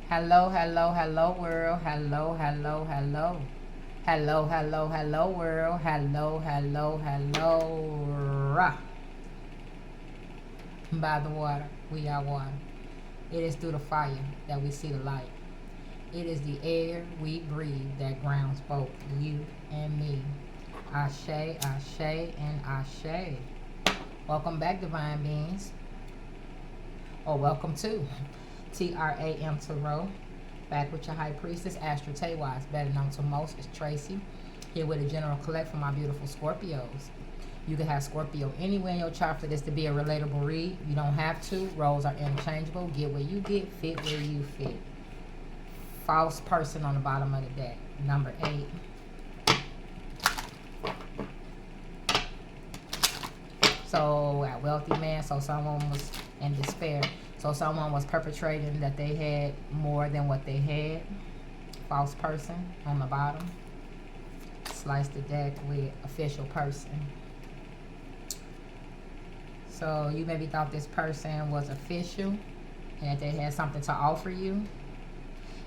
Hello, hello, hello, world. Hello, hello, hello. Hello, hello, hello, world. Hello, hello, hello. Rah. By the water, we are one. It is through the fire that we see the light. It is the air we breathe that grounds both you and me. Ashe, ashe, and ashe. Welcome back, divine beings. Or welcome to T.R.A.M. Tarot. Back with your high priestess, Astro Tay-Wise, better known to most as Tracy. Here with a general collect for my beautiful Scorpios. You can have Scorpio anywhere in your chart for this to be a relatable read. You don't have to. Roles are interchangeable. Get where you get, fit where you fit. False person on the bottom of the deck. Number 8. So, a wealthy man, so someone was in despair. So someone was perpetrating that they had more than what they had. False person on the bottom. Slice the deck with official person. So you maybe thought this person was official and that they had something to offer you.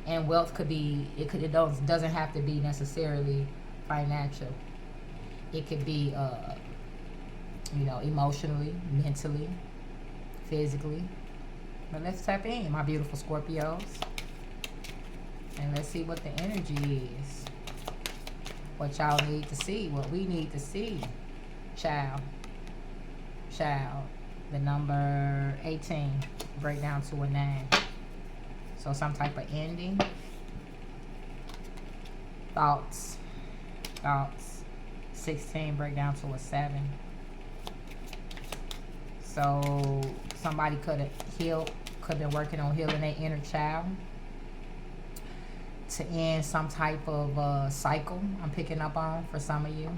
And wealth could be, it doesn't have to be necessarily financial. It could be, emotionally, mentally, physically. But let's tap in, my beautiful Scorpios. And let's see what the energy is. What y'all need to see, what we need to see. Child. The number 18, break down to a 9. So some type of ending. Thoughts. 16, break down to a 7. So somebody could have healed, could have been working on healing their inner child to end some type of cycle I'm picking up on for some of you.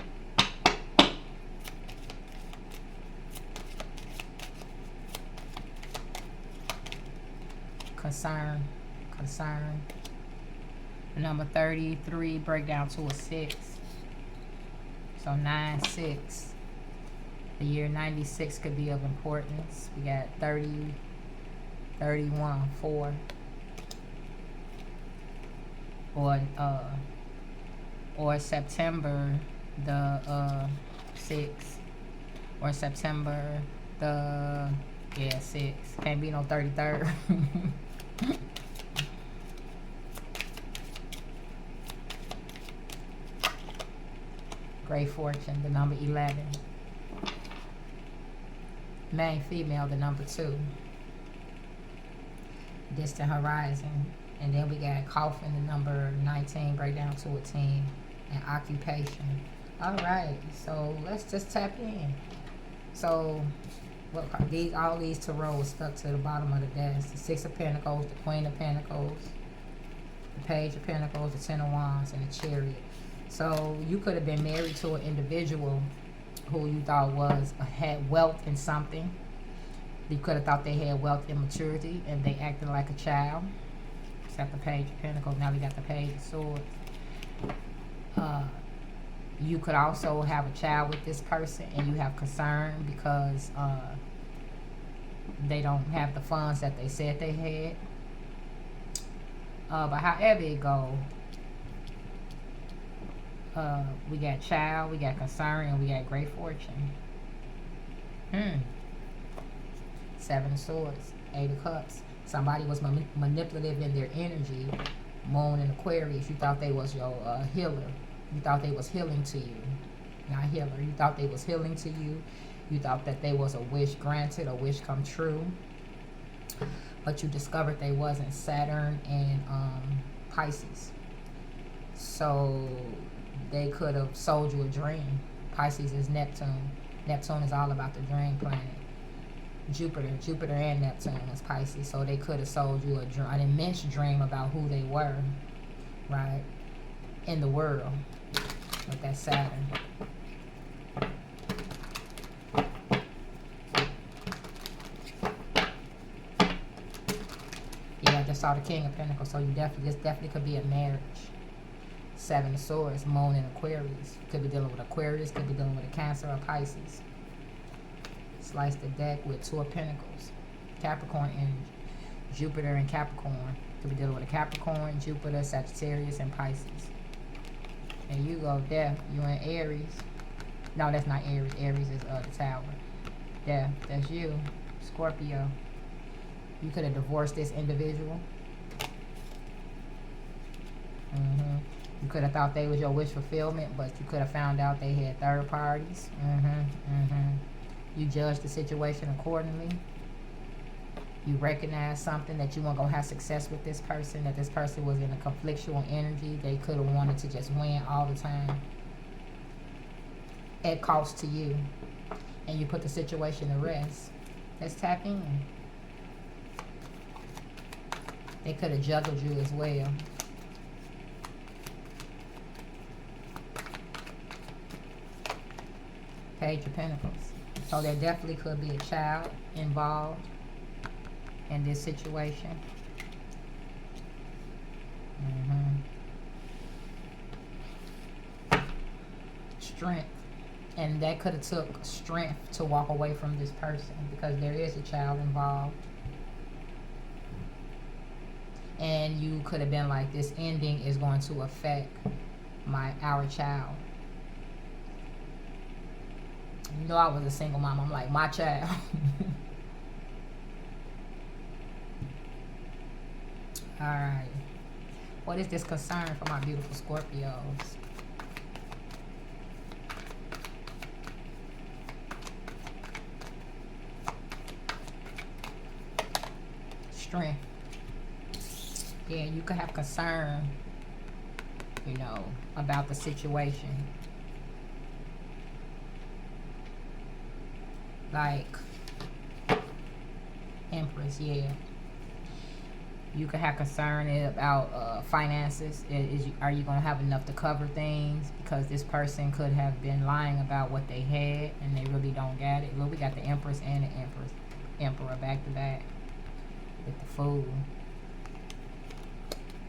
Concern. Number 33, break down to a 6. So 9, 6. The year 96 could be of importance. We got 30, 31, 4. Or September the 6. Or September the 6. Can't be no 33rd. Great fortune, the number 11. Main female, the number 2. Distant horizon. And then we got coffin, the number 19, break down to a 10. And occupation. Alright, so let's just tap in. So all these tarot is stuck to the bottom of the desk. The 6 of Pentacles, the Queen of Pentacles, the Page of Pentacles, the 10 of Wands, and the Chariot. So you could have been married to an individual who you thought had wealth in something. You could have thought they had wealth in maturity and they acted like a child. Except the Page of Pentacles. Now we got the Page of Swords. You could also have a child with this person and you have concern because they don't have the funds that they said they had. But however it goes, we got child, we got concern, and we got great fortune. 7 of Swords, 8 of Cups. Somebody was manipulative in their energy. Moon and Aquarius. You thought they was your healer. You thought they was healing to you. Not healer. You thought they was healing to you. You thought that they was a wish granted, a wish come true. But you discovered they wasn't. Saturn and Pisces. So they could have sold you a dream. Pisces is Neptune. Neptune is all about the dream planet. Jupiter and Neptune is Pisces. So they could have sold you an immense dream about who they were, right, in the world with that Saturn. Yeah, I just saw the King of Pentacles. So this definitely could be a marriage. 7 of Swords, Moon and Aquarius. Could be dealing with Aquarius, could be dealing with a Cancer or Pisces. Slice the deck with 2 of Pentacles. Capricorn energy. Jupiter and Capricorn. Could be dealing with a Capricorn, Jupiter, Sagittarius, and Pisces. And you go there. You in Aries. No, that's not Aries. Aries is the Tower. Yeah, that's you. Scorpio. You could have divorced this individual. You could have thought they was your wish fulfillment, but you could have found out they had third parties. You judged the situation accordingly. You recognize something that you weren't going to have success with this person, that this person was in a conflictual energy. They could have wanted to just win all the time at cost to you. And you put the situation to rest. Let's tap in. They could have juggled you as well. Page of Pentacles. So there definitely could be a child involved in this situation. Strength. And that could have took strength to walk away from this person because there is a child involved. And you could have been like, this ending is going to affect our child. You know, I was a single mom. I'm like, my child. Alright. What is this concern for my beautiful Scorpios? Strength. Yeah, you could have concern, you know, about the situation. Like Empress, yeah. You could have concern about finances. Are you going to have enough to cover things? Because this person could have been lying about what they had and they really don't got it. Look, we got the Empress and the Emperor back to back with the Fool.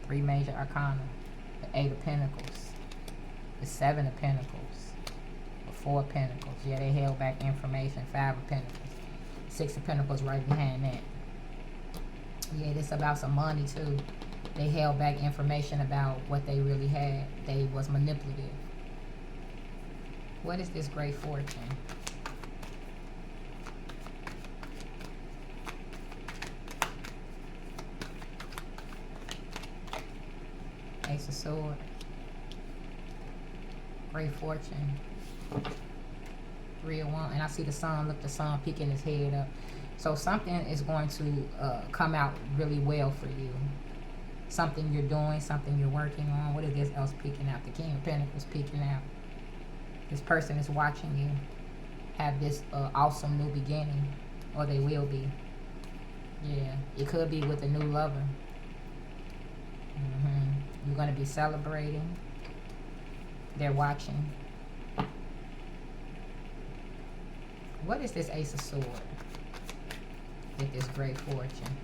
3 major arcana. The 8 of Pentacles. The 7 of Pentacles. 4 of Pentacles. Yeah, they held back information. 5 of Pentacles. 6 of Pentacles right behind that. Yeah, this about some money too. They held back information about what they really had. They was manipulative. What is this Great Fortune? Ace of Swords. Great Fortune. 3 of Wands. And I see the sun. Look, the sun peeking his head up. So something is going to come out really well for you. Something you're doing, something you're working on. What is this else peeking out? The King of Pentacles peeking out. This person is watching you have this awesome new beginning. Or they will be. Yeah, it could be with a new lover. You're going to be celebrating. They're watching. What is this Ace of Swords? With this Great Fortune.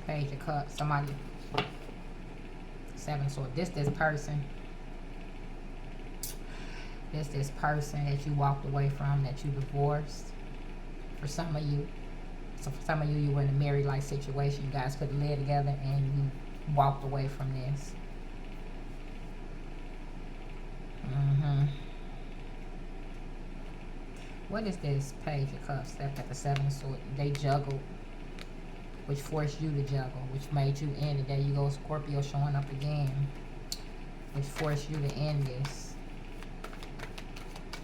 Page of Cups. Somebody. 7 Swords. This person. This person that you walked away from, that you divorced. For some of you. So for some of you, you were in a married life situation. You guys could live together and you walked away from this. What is this Page of Cups? That's at the 7 of Swords. They juggled, which forced you to juggle, which made you end it. There you go, Scorpio showing up again, which forced you to end this.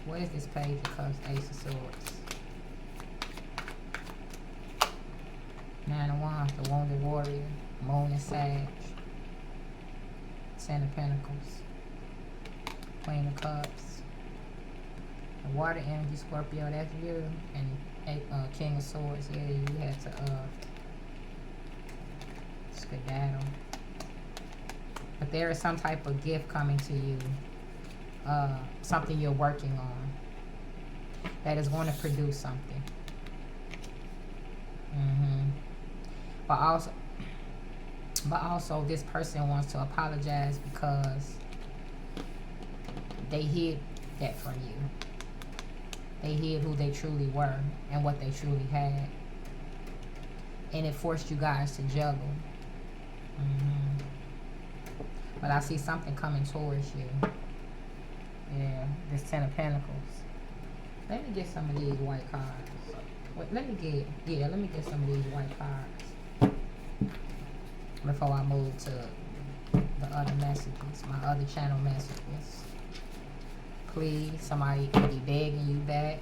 What is this Page of Cups? Ace of Swords. 9 of Wands, the Wounded Warrior, Moon and Sag. 10 of Pentacles. Queen of Cups. The water energy, Scorpio, that's you. And King of Swords, yeah, you had to skedaddle. But there is some type of gift coming to you. Something you're working on that is going to produce something. But also this person wants to apologize because they hid that from you. They hid who they truly were and what they truly had. And it forced you guys to juggle. But I see something coming towards you. Yeah, this Ten of Pentacles. Let me get some of these white cards. Wait, let me get some of these white cards before I move to the other messages, my other channel messages. Please, somebody could be begging you back.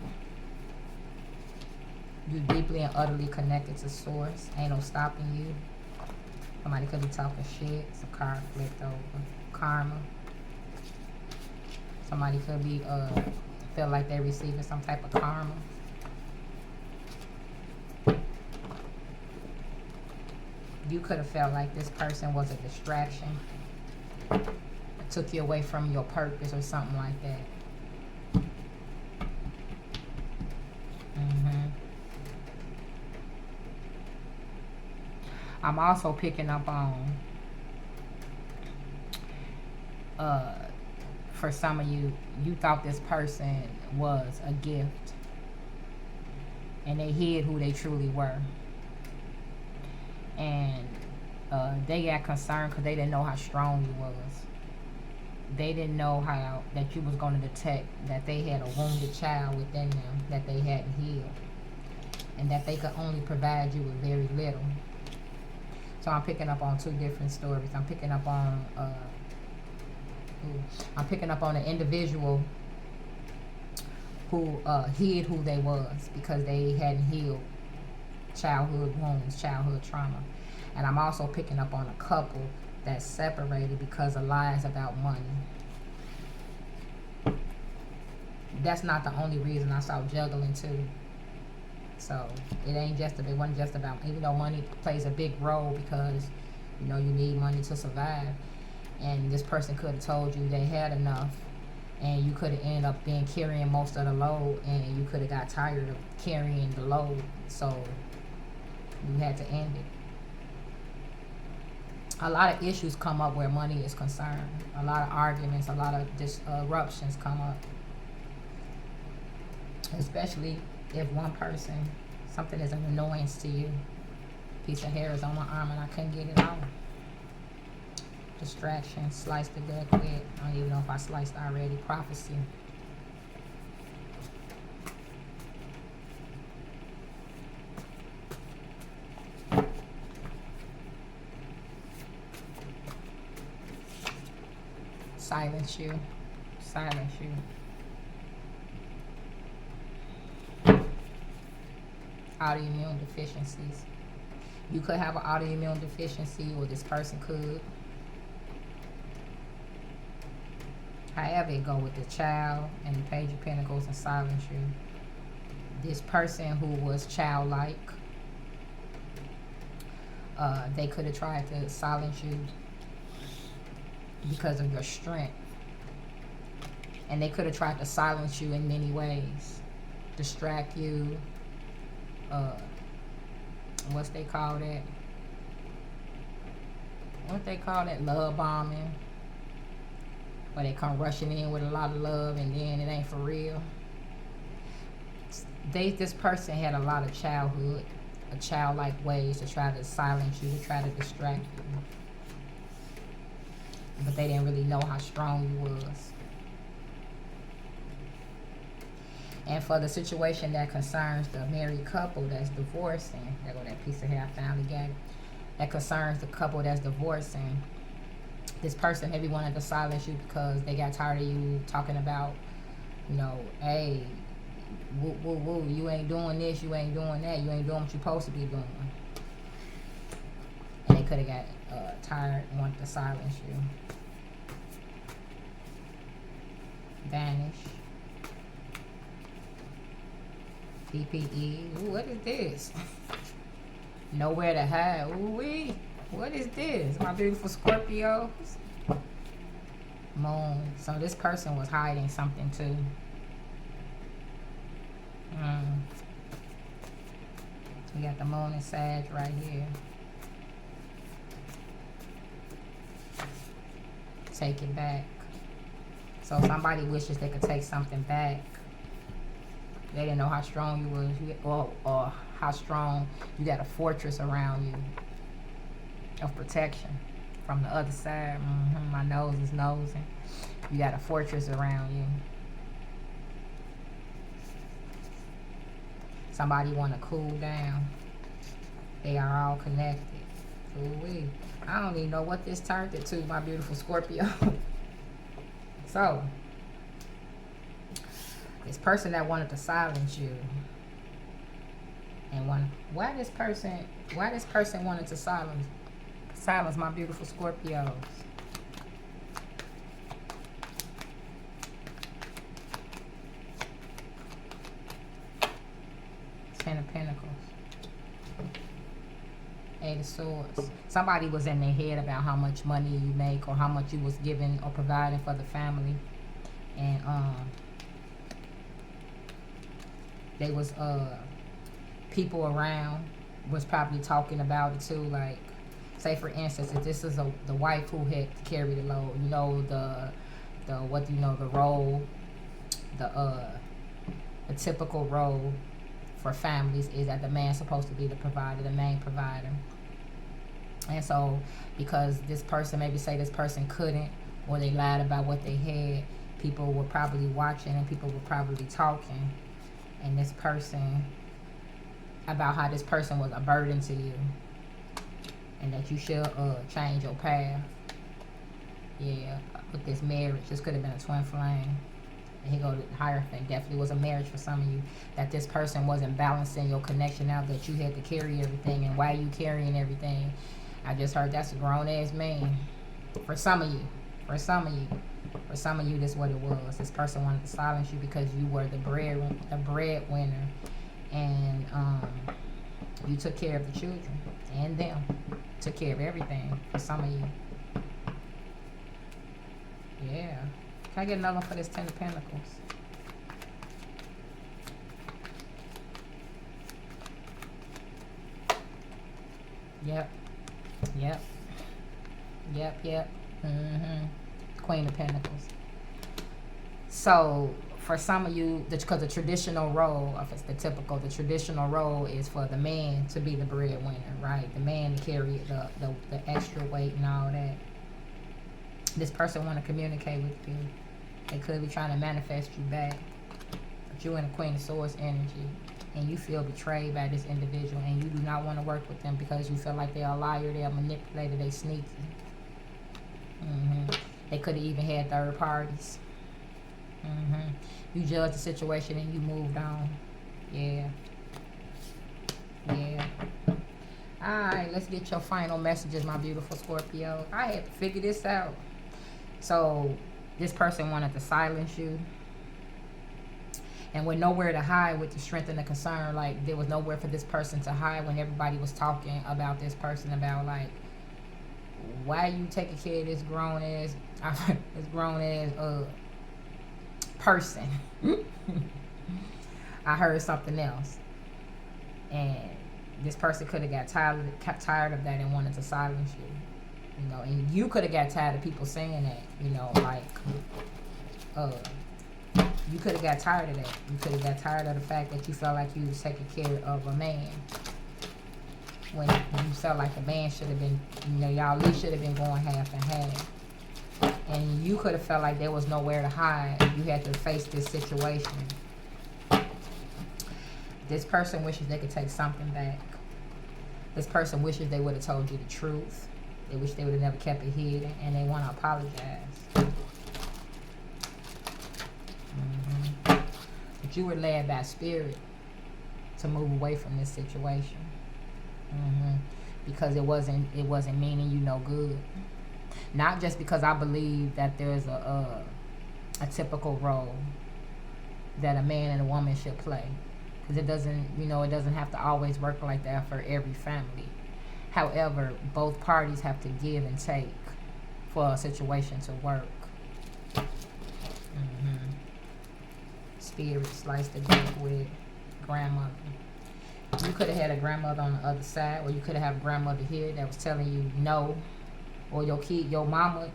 You deeply and utterly connected to source. Ain't no stopping you. Somebody could be talking shit. It's a card flipped over. Karma. Somebody could be feel like they're receiving some type of karma. You could have felt like this person was a distraction. It took you away from your purpose or something like that. I'm also picking up on, for some of you, you thought this person was a gift. And they hid who they truly were. And they got concerned because they didn't know how strong you was. They didn't know how that you was going to detect that they had a wounded child within them that they hadn't healed. And that they could only provide you with very little. So I'm picking up on two different stories. I'm picking up on an individual who hid who they was because they hadn't healed childhood wounds, childhood trauma. And I'm also picking up on a couple that's separated because of lies about money. That's not the only reason I saw juggling too. So it wasn't just about, even though money plays a big role because, you know, you need money to survive. And this person could have told you they had enough, and you could have ended up carrying most of the load, and you could have got tired of carrying the load. So you had to end it. A lot of issues come up where money is concerned. A lot of arguments, a lot of disruptions come up. Especially if one person, something is an annoyance to you. Piece of hair is on my arm and I couldn't get it off. Distraction, sliced the gut quick. I don't even know if I sliced already. Prophecy. Silence you. Silence you. Autoimmune deficiencies. You could have an autoimmune deficiency, or this person could. However it go with the child and the Page of Pentacles and silence you. This person who was childlike, they could have tried to silence you because of your strength. And they could have tried to silence you in many ways. Distract you. What's they call that? What they call that? Love bombing. Where they come rushing in with a lot of love and then it ain't for real. This person had a lot of childlike ways to try to silence you, to try to distract you. But they didn't really know how strong you was. And for the situation that concerns the married couple that's divorcing, there go that piece of hair I finally got it. That concerns the couple that's divorcing. This person maybe wanted to silence you because they got tired of you talking about, you know, hey, woo, woo, woo, you ain't doing this, you ain't doing that, you ain't doing what you're supposed to be doing. And they could have got tired and wanted to silence you. Vanish. PPE. Ooh, what is this? Nowhere to hide. Ooh-wee. What is this? My beautiful Scorpios. Moon. So this person was hiding something too. We got the moon and Sag right here. Take it back. So somebody wishes they could take something back. They didn't know how strong you was, or how strong you got a fortress around you of protection from the other side. My nose is nosing. You got a fortress around you. Somebody want to cool down. They are all connected. Ooh-wee. I don't even know what this turned it to, my beautiful Scorpio. So, this person that wanted to silence you, and why this person wanted to silence my beautiful Scorpios. Ten of Pentacles. Eight of Swords. Somebody was in their head about how much money you make, or how much you was giving or providing for the family, and they was people around was probably talking about it too. Like, say for instance, if this is the wife who had to carry the load, you know, the role, the typical role for families is that the man's supposed to be the provider, the main provider. And so, because this person, maybe say this person couldn't, or they lied about what they had, people were probably watching, and people were probably talking, and this person, about how this person was a burden to you, and that you should change your path. Yeah, with this marriage, this could have been a twin flame. And here go the Hierophant. Definitely was a marriage for some of you. That this person wasn't balancing your connection out, that you had to carry everything. And why you carrying everything? I just heard that's a grown-ass man. For some of you. For some of you. For some of you, this is what it was. This person wanted to silence you because you were the breadwinner. And you took care of the children. And them. Took care of everything. For some of you. Yeah. Can I get another one for this Ten of Pentacles? Yep. Yep. Yep, yep. Queen of Pentacles. So, for some of you, because the traditional role, if it's the traditional role is for the man to be the breadwinner, right? The man to carry the extra weight and all that. This person want to communicate with you. They could be trying to manifest you back. But you're in a Queen of Swords energy. And you feel betrayed by this individual. And you do not want to work with them because you feel like they're a liar, they're a manipulator, they're sneaky. They could have even had third parties. You judged the situation and you moved on. Yeah. Yeah. Alright, let's get your final messages, my beautiful Scorpio. I had to figure this out. So, this person wanted to silence you. And with nowhere to hide, with the strength and the concern, like, there was nowhere for this person to hide when everybody was talking about this person, about, like, why you taking care of this grown-ass person. I heard something else. And this person could have got tired of that and wanted to silence you. You know, and you could have got tired of people saying that, you know, like, you could have got tired of that. You could have got tired of the fact that you felt like you was taking care of a man. When you felt like the man should have been, you know, y'all at least should have been going half and half. And you could have felt like there was nowhere to hide. You had to face this situation. This person wishes they could take something back. This person wishes they would have told you the truth. They wish they would have never kept it hidden, and they want to apologize. But you were led by spirit to move away from this situation. Because it wasn't meaning you no good. Not just because I believe that there's a typical role that a man and a woman should play. Because it doesn't have to always work like that for every family. However, both parties have to give and take for a situation to work. Spirit sliced the dick with grandmother. You could have had a grandmother on the other side, or you could have had a grandmother here that was telling you no. Or your kid's grandmama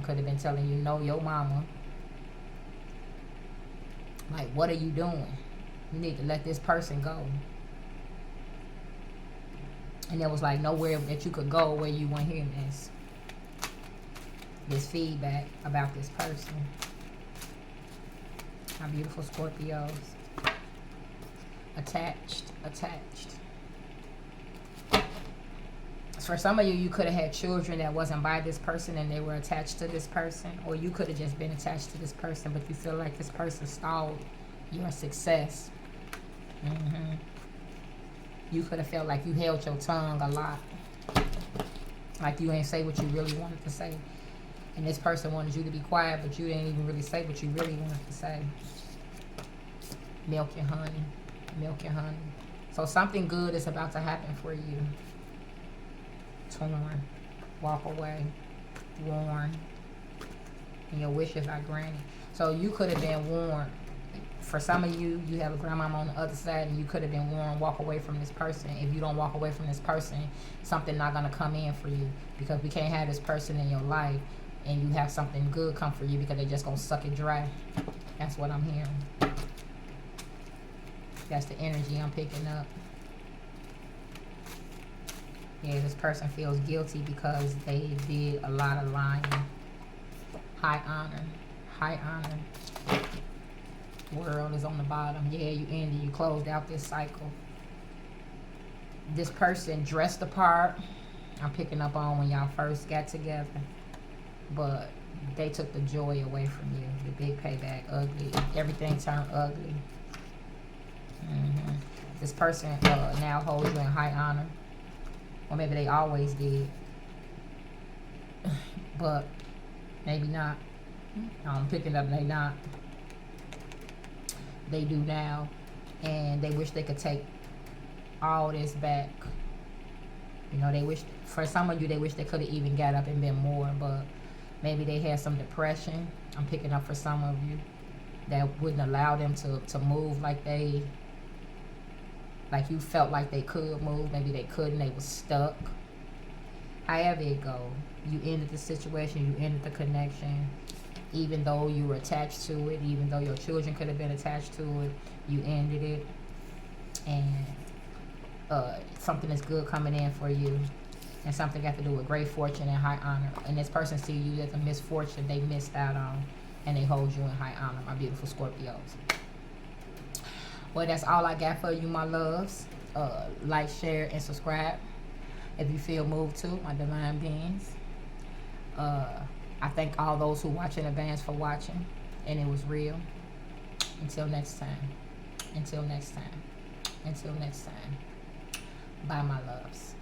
could have been telling you no, your mama. Like, what are you doing? You need to let this person go. And there was like nowhere that you could go where you weren't hearing this feedback about this person. My beautiful Scorpios. Attached. For some of you, you could have had children that wasn't by this person and they were attached to this person. Or you could have just been attached to this person, but you feel like this person stalled your success. You could have felt like you held your tongue a lot. Like you ain't say what you really wanted to say. And this person wanted you to be quiet, but you didn't even really say what you really wanted to say. Milk and honey. Milk and honey. So something good is about to happen for you. Torn. Walk away. Warn. And your wishes are granted. So you could have been warned. For some of you, you have a grandmama on the other side and you could have been warned, walk away from this person. If you don't walk away from this person, something not going to come in for you. Because we can't have this person in your life and you have something good come for you because they're just going to suck it dry. That's what I'm hearing. That's the energy I'm picking up. Yeah, this person feels guilty because they did a lot of lying. High honor. High honor. World is on the bottom. Yeah, you ended. You closed out this cycle. This person dressed the part. I'm picking up on when y'all first got together. But they took the joy away from you. The big payback. Ugly. Everything turned ugly. This person now holds you in high honor. Or maybe they always did. But maybe not. I'm picking up they not. They do now. And they wish they could take all this back. You know, they wish, for some of you, they wish they could have even got up and been more. But maybe they had some depression. I'm picking up for some of you. That wouldn't allow them to move like they... Like you felt like they could move. Maybe they couldn't. They was stuck. However it go. You ended the situation. You ended the connection. Even though you were attached to it. Even though your children could have been attached to it. You ended it. And something is good coming in for you. And something got to do with great fortune and high honor. And this person see you as a misfortune they missed out on. And they hold you in high honor. My beautiful Scorpios. Well, that's all I got for you, my loves. Like, share, and subscribe if you feel moved to, my divine beings. I thank all those who watch in advance for watching, and it was real. Until next time. Until next time. Until next time. Bye, my loves.